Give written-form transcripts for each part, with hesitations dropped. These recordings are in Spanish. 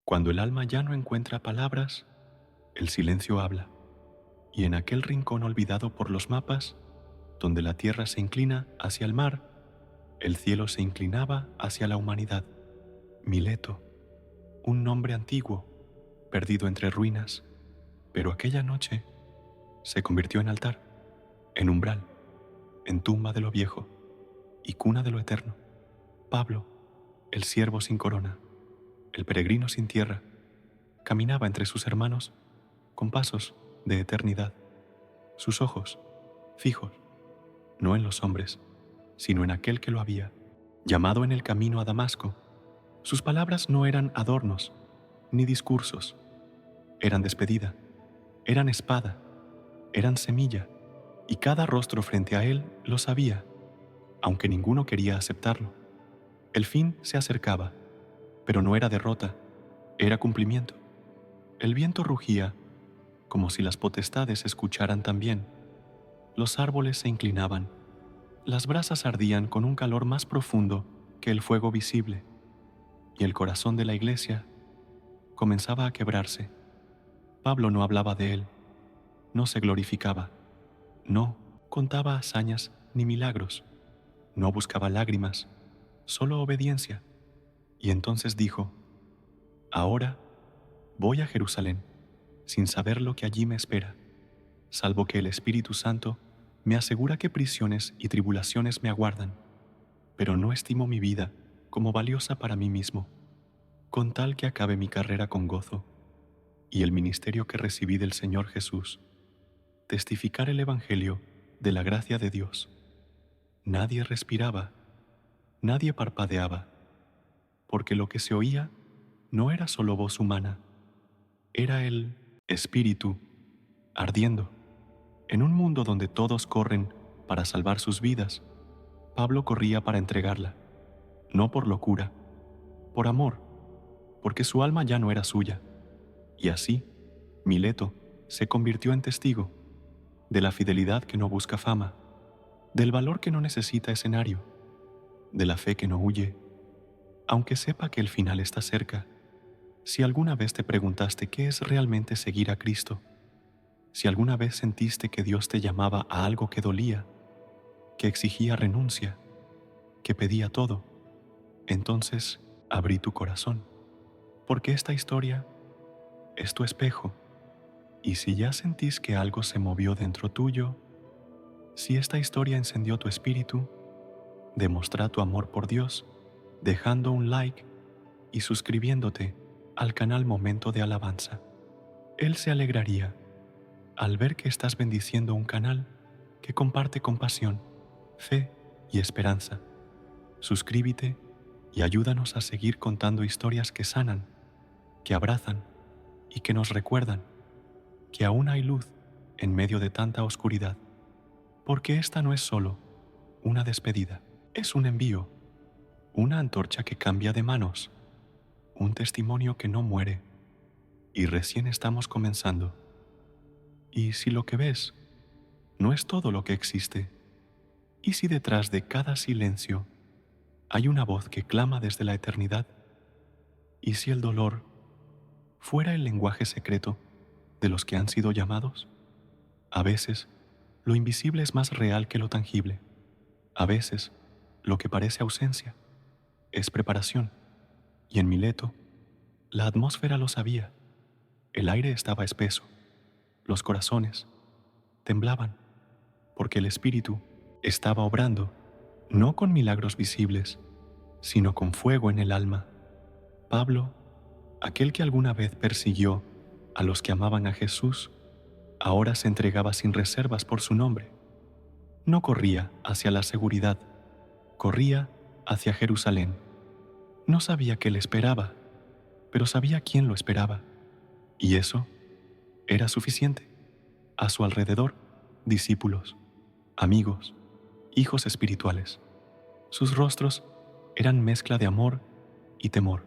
Cuando el alma ya no encuentra palabras, el silencio habla, y en aquel rincón olvidado por los mapas, donde la tierra se inclina hacia el mar, el cielo se inclinaba hacia la humanidad. Mileto, un nombre antiguo, perdido entre ruinas, pero aquella noche se convirtió en altar, en umbral, en tumba de lo viejo y cuna de lo eterno. Pablo, el siervo sin corona, el peregrino sin tierra, caminaba entre sus hermanos con pasos de eternidad, sus ojos fijos, no en los hombres, sino en aquel que lo había llamado en el camino a Damasco. Sus palabras no eran adornos ni discursos, eran despedida, eran espada, eran semilla, y cada rostro frente a él lo sabía, aunque ninguno quería aceptarlo. El fin se acercaba, pero no era derrota, era cumplimiento. El viento rugía, como si las potestades escucharan también. Los árboles se inclinaban, las brasas ardían con un calor más profundo que el fuego visible, y el corazón de la iglesia comenzaba a quebrarse. Pablo no hablaba de él, no se glorificaba, no contaba hazañas ni milagros, no buscaba lágrimas, solo obediencia. Y entonces dijo: ahora voy a Jerusalén, sin saber lo que allí me espera, salvo que el Espíritu Santo me asegura que prisiones y tribulaciones me aguardan, pero no estimo mi vida como valiosa para mí mismo, con tal que acabe mi carrera con gozo y el ministerio que recibí del Señor Jesús, testificar el Evangelio de la gracia de Dios. Nadie respiraba, nadie parpadeaba, porque lo que se oía no era solo voz humana, era el Espíritu ardiendo. En un mundo donde todos corren para salvar sus vidas, Pablo corría para entregarla, no por locura, por amor, porque su alma ya no era suya. Y así, Mileto se convirtió en testigo de la fidelidad que no busca fama, del valor que no necesita escenario, de la fe que no huye, aunque sepa que el final está cerca. Si alguna vez te preguntaste qué es realmente seguir a Cristo, si alguna vez sentiste que Dios te llamaba a algo que dolía, que exigía renuncia, que pedía todo, entonces abrí tu corazón, porque esta historia es tu espejo, y si ya sentís que algo se movió dentro tuyo, si esta historia encendió tu espíritu, demostrá tu amor por Dios dejando un like y suscribiéndote al canal Momento de Alabanza. Él se alegraría al ver que estás bendiciendo un canal que comparte compasión, fe y esperanza. Suscríbete y ayúdanos a seguir contando historias que sanan, que abrazan y que nos recuerdan que aún hay luz en medio de tanta oscuridad, porque esta no es solo una despedida, es un envío, una antorcha que cambia de manos, un testimonio que no muere, y recién estamos comenzando. Y si lo que ves no es todo lo que existe, y si detrás de cada silencio hay una voz que clama desde la eternidad, y si el dolor fuera el lenguaje secreto de los que han sido llamados, a veces lo invisible es más real que lo tangible, a veces lo que parece ausencia es preparación, y en Mileto la atmósfera lo sabía, el aire estaba espeso, los corazones temblaban, porque el Espíritu estaba obrando, no con milagros visibles, sino con fuego en el alma. Pablo, aquel que alguna vez persiguió a los que amaban a Jesús, ahora se entregaba sin reservas por su nombre. No corría hacia la seguridad, corría hacia Jerusalén. No sabía qué le esperaba, pero sabía quién lo esperaba, y eso era suficiente. A su alrededor, discípulos, amigos, hijos espirituales. Sus rostros eran mezcla de amor y temor.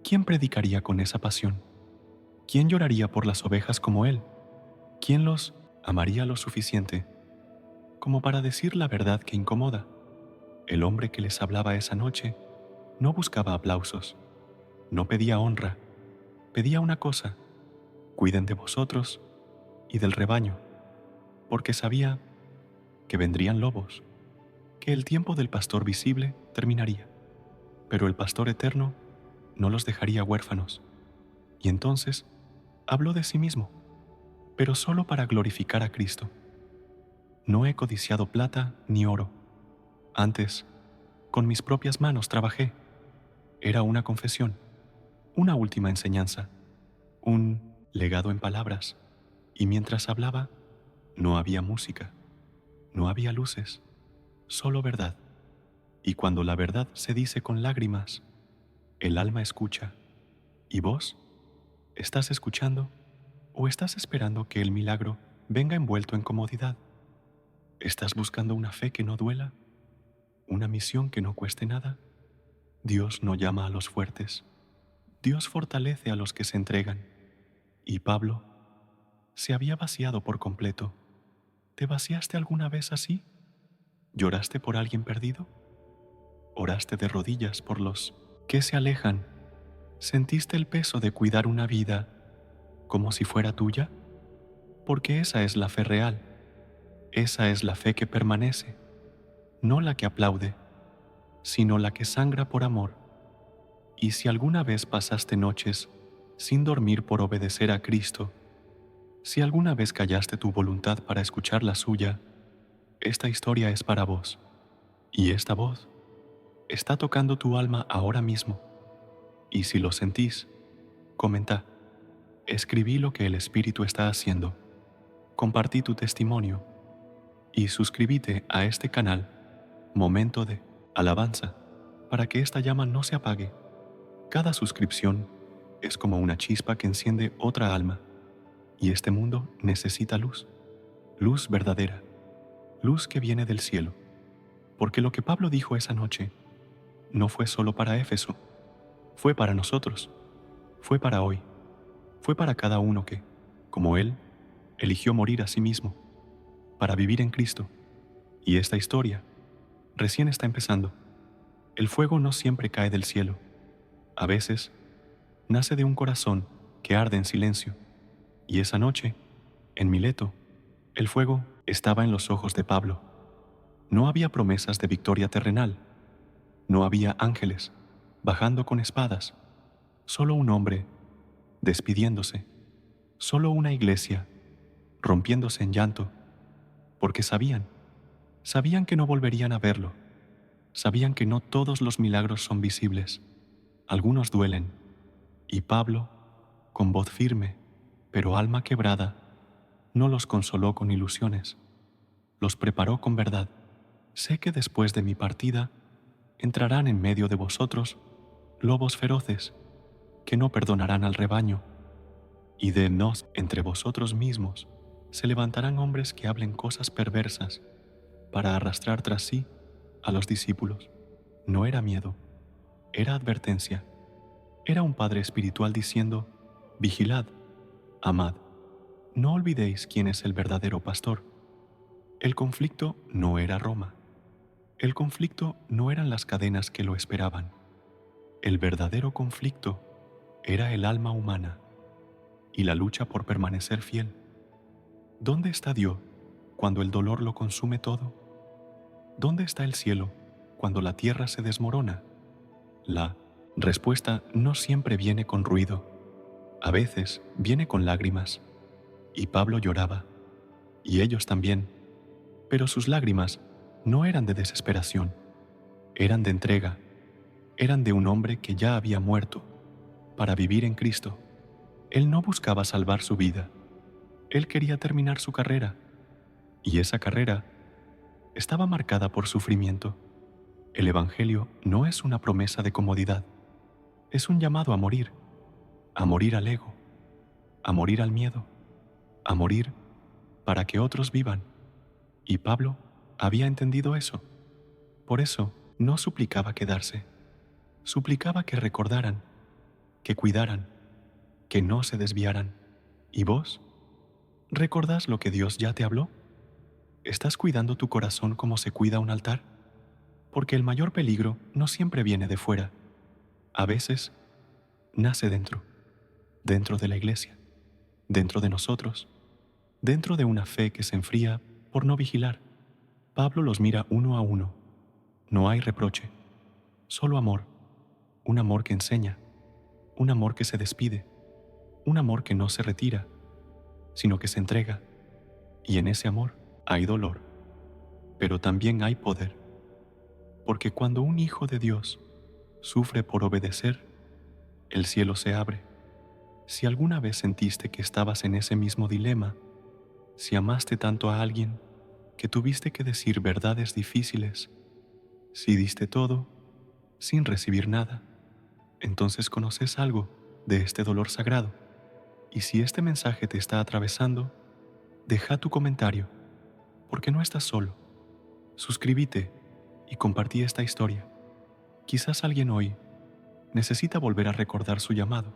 ¿Quién predicaría con esa pasión? ¿Quién lloraría por las ovejas como él? ¿Quién los amaría lo suficiente como para decir la verdad que incomoda? El hombre que les hablaba esa noche no buscaba aplausos, no pedía honra, pedía una cosa: cuiden de vosotros y del rebaño, porque sabía que vendrían lobos, que el tiempo del pastor visible terminaría, pero el pastor eterno no los dejaría huérfanos. Y entonces habló de sí mismo, pero solo para glorificar a Cristo. No he codiciado plata ni oro. Antes, con mis propias manos trabajé. Era una confesión, una última enseñanza, un legado en palabras. Y mientras hablaba, no había música, no había luces, solo verdad. Y cuando la verdad se dice con lágrimas, el alma escucha. ¿Y vos? ¿Estás escuchando o estás esperando que el milagro venga envuelto en comodidad? ¿Estás buscando una fe que no duela? ¿Una misión que no cueste nada? Dios no llama a los fuertes. Dios fortalece a los que se entregan. Y Pablo se había vaciado por completo. ¿Te vaciaste alguna vez así? ¿Lloraste por alguien perdido? ¿Oraste de rodillas por los que se alejan? ¿Sentiste el peso de cuidar una vida como si fuera tuya? Porque esa es la fe real. Esa es la fe que permanece, no la que aplaude, sino la que sangra por amor. Y si alguna vez pasaste noches sin dormir por obedecer a Cristo, si alguna vez callaste tu voluntad para escuchar la suya, esta historia es para vos. Y esta voz está tocando tu alma ahora mismo. Y si lo sentís, comenta, escribí lo que el Espíritu está haciendo, compartí tu testimonio y suscríbete a este canal, Momento de Alabanza, para que esta llama no se apague. Cada suscripción es como una chispa que enciende otra alma, y este mundo necesita luz, luz verdadera, luz que viene del cielo, porque lo que Pablo dijo esa noche no fue solo para Éfeso, fue para nosotros, fue para hoy, fue para cada uno que, como él, eligió morir a sí mismo, para vivir en Cristo. Y esta historia recién está empezando. El fuego no siempre cae del cielo. A veces, nace de un corazón que arde en silencio. Y esa noche, en Mileto, el fuego estaba en los ojos de Pablo. No había promesas de victoria terrenal. No había ángeles bajando con espadas. Solo un hombre despidiéndose. Solo una iglesia rompiéndose en llanto. Porque sabían que no volverían a verlo. Sabían que no todos los milagros son visibles. Algunos duelen. Y Pablo, con voz firme, pero alma quebrada, no los consoló con ilusiones, los preparó con verdad. Sé que después de mi partida entrarán en medio de vosotros lobos feroces que no perdonarán al rebaño, y de nos entre vosotros mismos se levantarán hombres que hablen cosas perversas para arrastrar tras sí a los discípulos. No era miedo, era advertencia. Era un padre espiritual diciendo: vigilad, amad, no olvidéis quién es el verdadero pastor. El conflicto no era Roma. El conflicto no eran las cadenas que lo esperaban. El verdadero conflicto era el alma humana y la lucha por permanecer fiel. ¿Dónde está Dios cuando el dolor lo consume todo? ¿Dónde está el cielo cuando la tierra se desmorona? La respuesta no siempre viene con ruido. A veces viene con lágrimas. Y Pablo lloraba, y ellos también, pero sus lágrimas no eran de desesperación, eran de entrega, eran de un hombre que ya había muerto para vivir en Cristo. Él no buscaba salvar su vida, él quería terminar su carrera, y esa carrera estaba marcada por sufrimiento. El Evangelio no es una promesa de comodidad, es un llamado a morir al ego, a morir al miedo, a morir para que otros vivan. Y Pablo había entendido eso. Por eso no suplicaba quedarse, suplicaba que recordaran, que cuidaran, que no se desviaran. ¿Y vos? ¿Recordás lo que Dios ya te habló? ¿Estás cuidando tu corazón como se cuida un altar? Porque el mayor peligro no siempre viene de fuera. A veces nace dentro. dentro de la iglesia, dentro de nosotros, dentro de una fe que se enfría por no vigilar. Pablo los mira uno a uno. No hay reproche, solo amor, un amor que enseña, un amor que se despide, un amor que no se retira, sino que se entrega. Y en ese amor hay dolor, pero también hay poder, porque cuando un hijo de Dios sufre por obedecer, el cielo se abre. Si alguna vez sentiste que estabas en ese mismo dilema, si amaste tanto a alguien que tuviste que decir verdades difíciles, si diste todo sin recibir nada, entonces conoces algo de este dolor sagrado. Y si este mensaje te está atravesando, deja tu comentario, porque no estás solo. Suscríbete y compartí esta historia. Quizás alguien hoy necesita volver a recordar su llamado.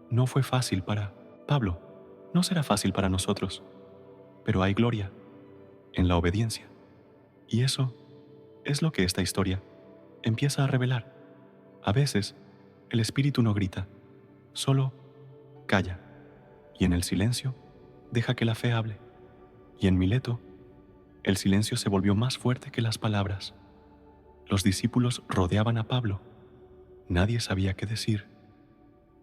No fue fácil para Pablo, no será fácil para nosotros, pero hay gloria en la obediencia. Y eso es lo que esta historia empieza a revelar. A veces, el espíritu no grita, solo calla, y en el silencio deja que la fe hable. Y en Mileto, el silencio se volvió más fuerte que las palabras. Los discípulos rodeaban a Pablo. Nadie sabía qué decir,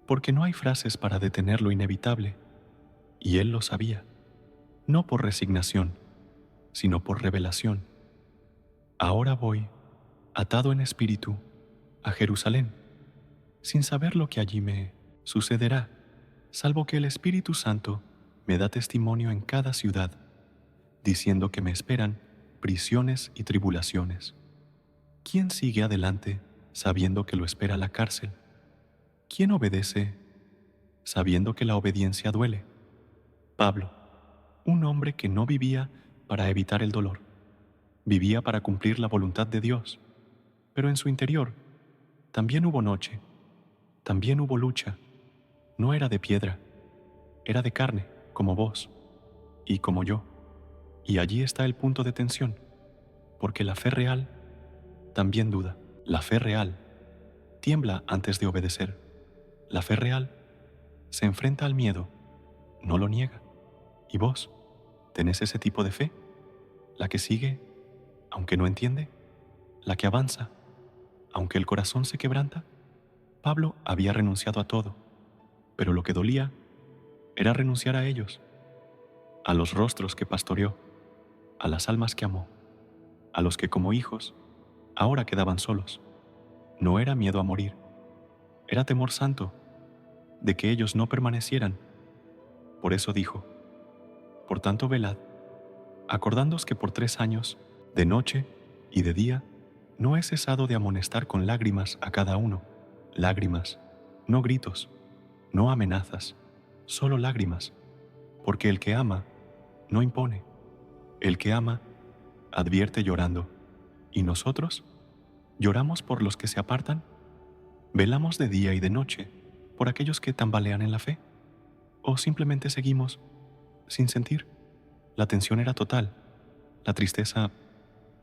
porque no hay frases para detener lo inevitable, y él lo sabía, no por resignación, sino por revelación. Ahora voy, atado en espíritu, a Jerusalén, sin saber lo que allí me sucederá, salvo que el Espíritu Santo me da testimonio en cada ciudad, diciendo que me esperan prisiones y tribulaciones. ¿Quién sigue adelante sabiendo que lo espera la cárcel? ¿Quién obedece sabiendo que la obediencia duele? Pablo, un hombre que no vivía para evitar el dolor, vivía para cumplir la voluntad de Dios, pero en su interior también hubo noche, también hubo lucha. No era de piedra, era de carne, como vos y como yo. Y allí está el punto de tensión, porque la fe real también duda. La fe real tiembla antes de obedecer. La fe real se enfrenta al miedo, no lo niega. ¿Y vos tenés ese tipo de fe? La que sigue, aunque no entiende, la que avanza, aunque el corazón se quebranta. Pablo había renunciado a todo, pero lo que dolía era renunciar a ellos, a los rostros que pastoreó, a las almas que amó, a los que como hijos ahora quedaban solos. No era miedo a morir, era temor santo de que ellos no permanecieran. Por eso dijo: por tanto velad, acordándoos que por 3 años, de noche y de día, no he cesado de amonestar con lágrimas a cada uno. Lágrimas, no gritos, no amenazas, solo lágrimas, porque el que ama no impone. El que ama advierte llorando. ¿Y nosotros? ¿Lloramos por los que se apartan? ¿Velamos de día y de noche por aquellos que tambalean en la fe? ¿O simplemente seguimos sin sentir? La tensión era total, la tristeza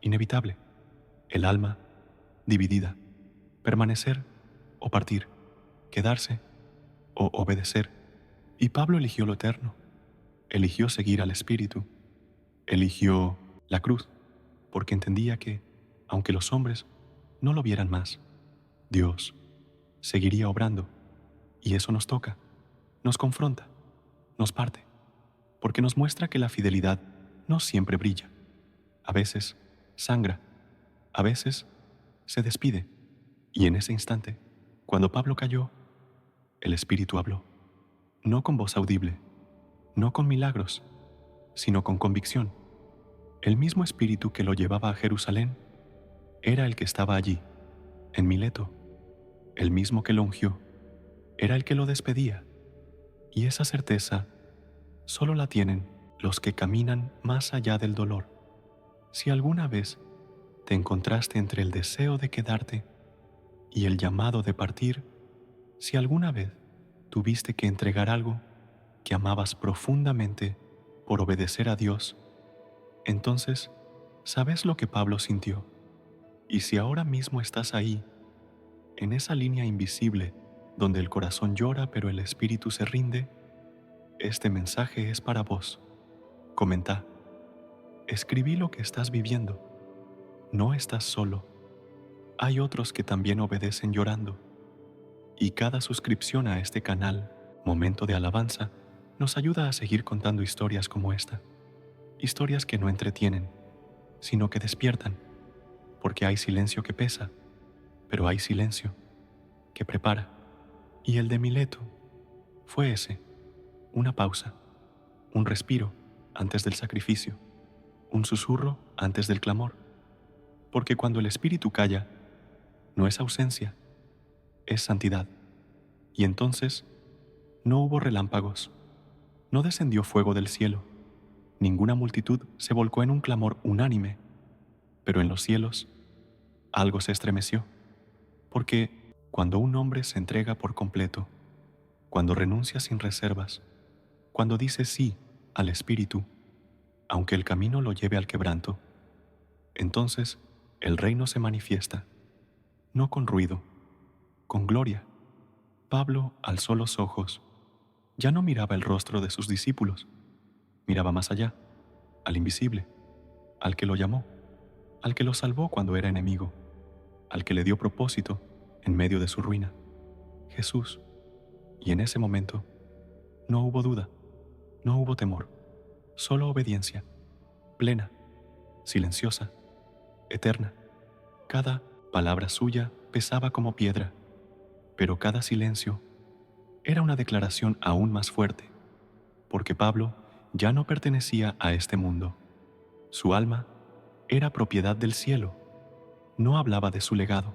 inevitable, el alma dividida, permanecer o partir, quedarse o obedecer. Y Pablo eligió lo eterno, eligió seguir al Espíritu, eligió la cruz, porque entendía que, aunque los hombres no lo vieran más, Dios seguiría obrando. Y eso nos toca, nos confronta, nos parte, porque nos muestra que la fidelidad no siempre brilla. A veces sangra, a veces se despide. Y en ese instante, cuando Pablo cayó, el Espíritu habló, no con voz audible, no con milagros, sino con convicción. El mismo Espíritu que lo llevaba a Jerusalén era el que estaba allí, en Mileto. El mismo que lo ungió era el que lo despedía. Y esa certeza solo la tienen los que caminan más allá del dolor. Si alguna vez te encontraste entre el deseo de quedarte y el llamado de partir, si alguna vez tuviste que entregar algo que amabas profundamente por obedecer a Dios, entonces sabes lo que Pablo sintió. Y si ahora mismo estás ahí, en esa línea invisible donde el corazón llora pero el espíritu se rinde, este mensaje es para vos. Comenta, escribí lo que estás viviendo. No estás solo. Hay otros que también obedecen llorando. Y cada suscripción a este canal, Momento de Alabanza, nos ayuda a seguir contando historias como esta. Historias que no entretienen, sino que despiertan, porque hay silencio que pesa, pero hay silencio que prepara. Y el de Mileto fue ese, una pausa, un respiro antes del sacrificio, un susurro antes del clamor. Porque cuando el espíritu calla, no es ausencia, es santidad. Y entonces no hubo relámpagos, no descendió fuego del cielo, ninguna multitud se volcó en un clamor unánime, pero en los cielos algo se estremeció, porque cuando un hombre se entrega por completo, cuando renuncia sin reservas, cuando dice sí al espíritu, aunque el camino lo lleve al quebranto, entonces el reino se manifiesta, no con ruido, con gloria. Pablo alzó los ojos. Ya no miraba el rostro de sus discípulos, miraba más allá, al invisible, al que lo llamó, al que lo salvó cuando era enemigo, al que le dio propósito en medio de su ruina, Jesús. Y en ese momento no hubo duda, no hubo temor, solo obediencia, plena, silenciosa, eterna. Cada palabra suya pesaba como piedra, pero cada silencio era una declaración aún más fuerte, porque Pablo ya no pertenecía a este mundo. Su alma era propiedad del cielo. No hablaba de su legado,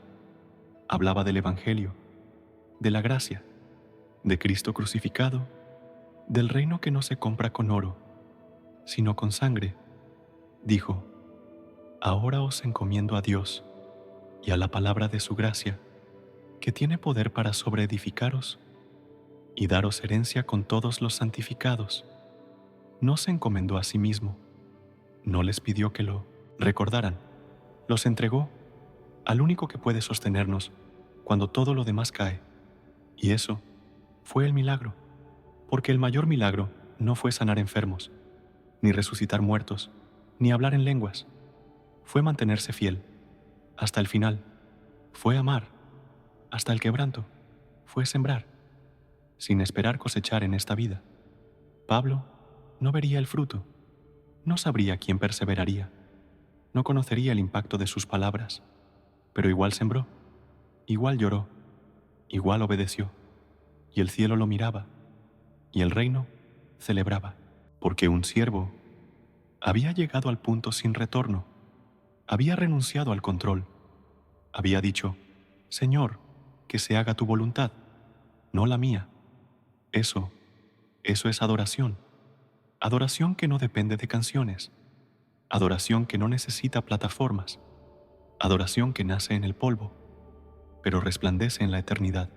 hablaba del Evangelio, de la gracia, de Cristo crucificado, del reino que no se compra con oro, sino con sangre. Dijo, ahora os encomiendo a Dios y a la palabra de su gracia, que tiene poder para sobreedificaros y daros herencia con todos los santificados. No se encomendó a sí mismo, no les pidió que lo recordaran, los entregó al único que puede sostenernos cuando todo lo demás cae. Y eso fue el milagro, porque el mayor milagro no fue sanar enfermos, ni resucitar muertos, ni hablar en lenguas. Fue mantenerse fiel hasta el final, fue amar hasta el quebranto, fue sembrar, sin esperar cosechar en esta vida. Pablo no vería el fruto, no sabría quién perseveraría, no conocería el impacto de sus palabras, pero igual sembró, igual lloró, igual obedeció, y el cielo lo miraba, y el reino celebraba, porque un siervo había llegado al punto sin retorno, había renunciado al control, había dicho, Señor, que se haga tu voluntad, no la mía. Eso es adoración, adoración que no depende de canciones, adoración que no necesita plataformas, adoración que nace en el polvo, pero resplandece en la eternidad.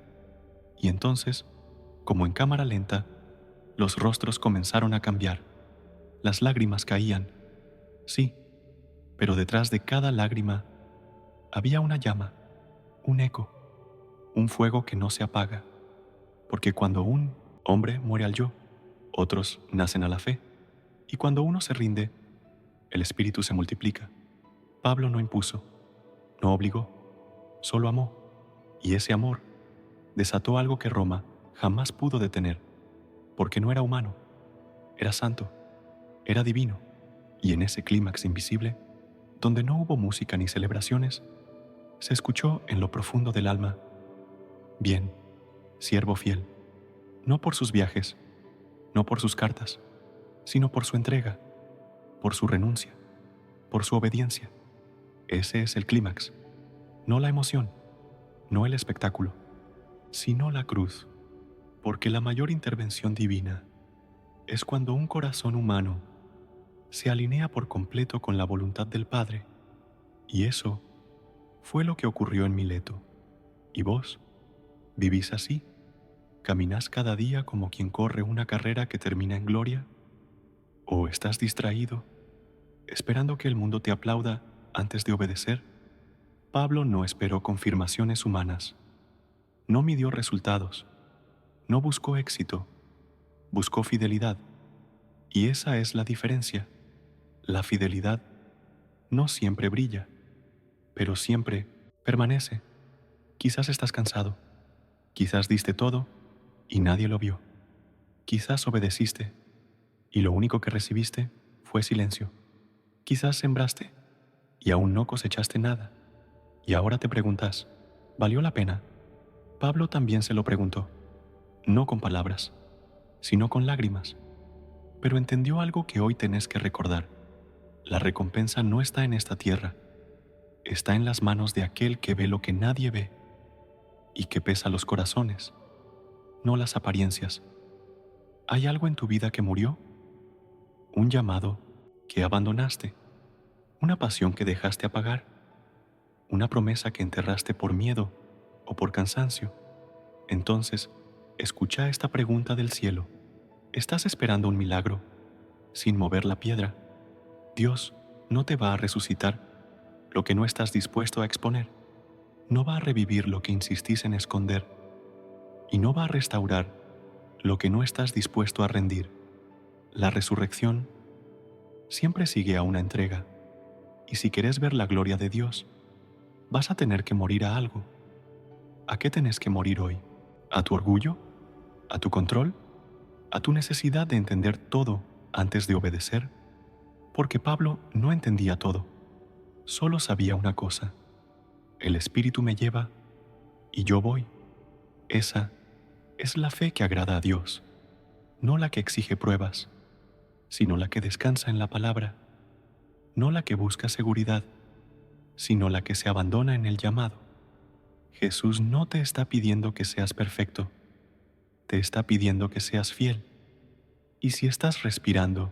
Y entonces, como en cámara lenta, los rostros comenzaron a cambiar, las lágrimas caían, sí, pero detrás de cada lágrima había una llama, un eco, un fuego que no se apaga, porque cuando un hombre muere al yo, otros nacen a la fe, y cuando uno se rinde, el espíritu se multiplica. Pablo no impuso, no obligó, solo amó, y ese amor desató algo que Roma jamás pudo detener, porque no era humano, era santo, era divino, y en ese clímax invisible, donde no hubo música ni celebraciones, se escuchó en lo profundo del alma, bien, siervo fiel, no por sus viajes, no por sus cartas, sino por su entrega, por su renuncia, por su obediencia. Ese es el clímax, no la emoción, no el espectáculo, sino la cruz, porque la mayor intervención divina es cuando un corazón humano se alinea por completo con la voluntad del Padre, y eso fue lo que ocurrió en Mileto. ¿Y vos? ¿Vivís así? ¿Caminás cada día como quien corre una carrera que termina en gloria? ¿O estás distraído, esperando que el mundo te aplauda antes de obedecer? Pablo no esperó confirmaciones humanas. No midió resultados, no buscó éxito, buscó fidelidad. Y esa es la diferencia. La fidelidad no siempre brilla, pero siempre permanece. Quizás estás cansado, quizás diste todo y nadie lo vio. Quizás obedeciste y lo único que recibiste fue silencio. Quizás sembraste y aún no cosechaste nada. Y ahora te preguntas, ¿valió la pena? Pablo también se lo preguntó, no con palabras, sino con lágrimas. Pero entendió algo que hoy tenés que recordar. La recompensa no está en esta tierra, está en las manos de aquel que ve lo que nadie ve y que pesa los corazones, no las apariencias. ¿Hay algo en tu vida que murió? ¿Un llamado que abandonaste? ¿Una pasión que dejaste apagar? ¿Una promesa que enterraste por miedo o por cansancio? Entonces, escucha esta pregunta del cielo. ¿Estás esperando un milagro sin mover la piedra? Dios no te va a resucitar lo que no estás dispuesto a exponer. No va a revivir lo que insistís en esconder. Y no va a restaurar lo que no estás dispuesto a rendir. La resurrección siempre sigue a una entrega. Y si querés ver la gloria de Dios, vas a tener que morir a algo. ¿A qué tenés que morir hoy? ¿A tu orgullo? ¿A tu control? ¿A tu necesidad de entender todo antes de obedecer? Porque Pablo no entendía todo. Solo sabía una cosa. El Espíritu me lleva y yo voy. Esa es la fe que agrada a Dios, no la que exige pruebas, sino la que descansa en la palabra, no la que busca seguridad, sino la que se abandona en el llamado. Jesús no te está pidiendo que seas perfecto, te está pidiendo que seas fiel. Y si estás respirando,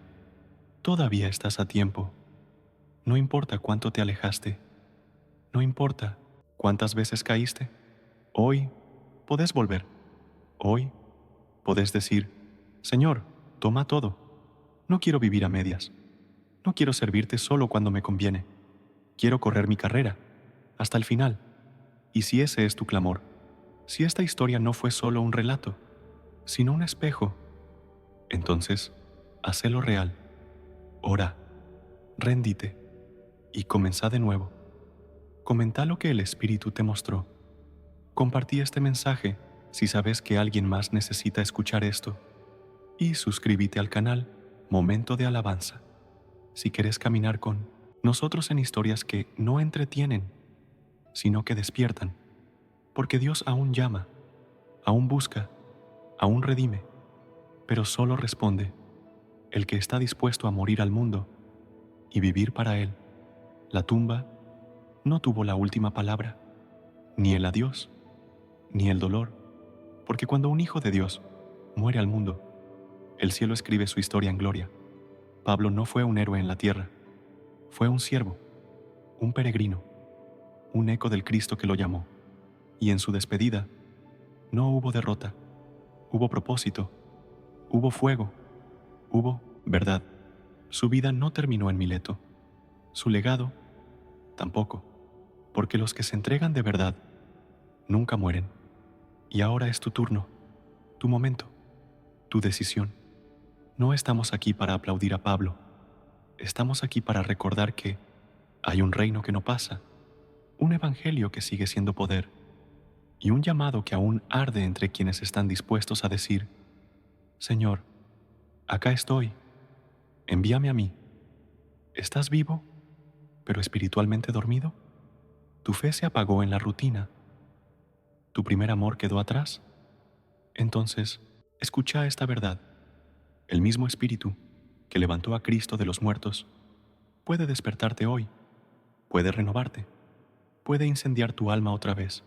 todavía estás a tiempo. No importa cuánto te alejaste, no importa cuántas veces caíste, hoy podés volver. Hoy podés decir, Señor, toma todo. No quiero vivir a medias. No quiero servirte solo cuando me conviene. Quiero correr mi carrera, hasta el final. Y si ese es tu clamor, si esta historia no fue solo un relato, sino un espejo, entonces, hacelo real. Ora, rendite y comenzá de nuevo. Comenta lo que el Espíritu te mostró. Compartí este mensaje si sabes que alguien más necesita escuchar esto. Y suscríbete al canal Momento de Alabanza si quieres caminar con nosotros en historias que no entretienen, sino que despiertan, porque Dios aún llama, aún busca, aún redime, pero solo responde el que está dispuesto a morir al mundo y vivir para Él. La tumba no tuvo la última palabra, ni el adiós, ni el dolor, porque cuando un hijo de Dios muere al mundo, el cielo escribe su historia en gloria. Pablo no fue un héroe en la tierra, fue un siervo, un peregrino, un eco del Cristo que lo llamó. Y en su despedida no hubo derrota, hubo propósito, hubo fuego, hubo verdad. Su vida no terminó en Mileto, su legado tampoco, porque los que se entregan de verdad nunca mueren. Y ahora es tu turno, tu momento, tu decisión. No estamos aquí para aplaudir a Pablo, estamos aquí para recordar que hay un reino que no pasa, un evangelio que sigue siendo poder y un llamado que aún arde entre quienes están dispuestos a decir, Señor, acá estoy, envíame a mí. ¿Estás vivo, pero espiritualmente dormido? ¿Tu fe se apagó en la rutina? ¿Tu primer amor quedó atrás? Entonces, escucha esta verdad. El mismo Espíritu que levantó a Cristo de los muertos puede despertarte hoy, puede renovarte, puede incendiar tu alma otra vez,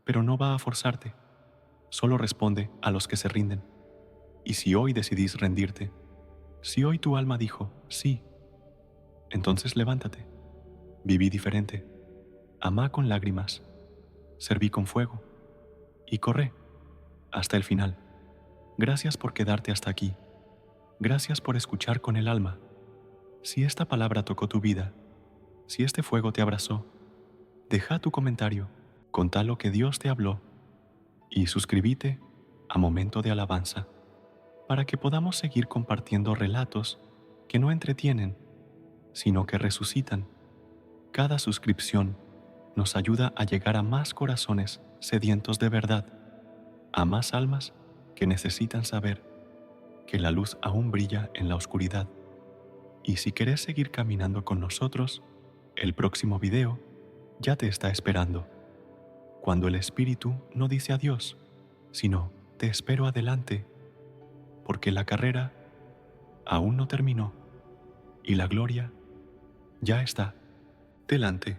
pero no va a forzarte, solo responde a los que se rinden. Y si hoy decidís rendirte, si hoy tu alma dijo sí, entonces levántate, viví diferente, amá con lágrimas, serví con fuego y corre hasta el final. Gracias por quedarte hasta aquí. Gracias por escuchar con el alma. Si esta palabra tocó tu vida, si este fuego te abrazó, deja tu comentario, contá lo que Dios te habló. y suscríbete a Momento de Alabanza para que podamos seguir compartiendo relatos que no entretienen, sino que resucitan. Cada suscripción nos ayuda a llegar a más corazones sedientos de verdad, a más almas que necesitan saber que la luz aún brilla en la oscuridad. Y si querés seguir caminando con nosotros, el próximo video ya te está esperando, cuando el Espíritu no dice adiós, sino te espero adelante, porque la carrera aún no terminó y la gloria ya está delante.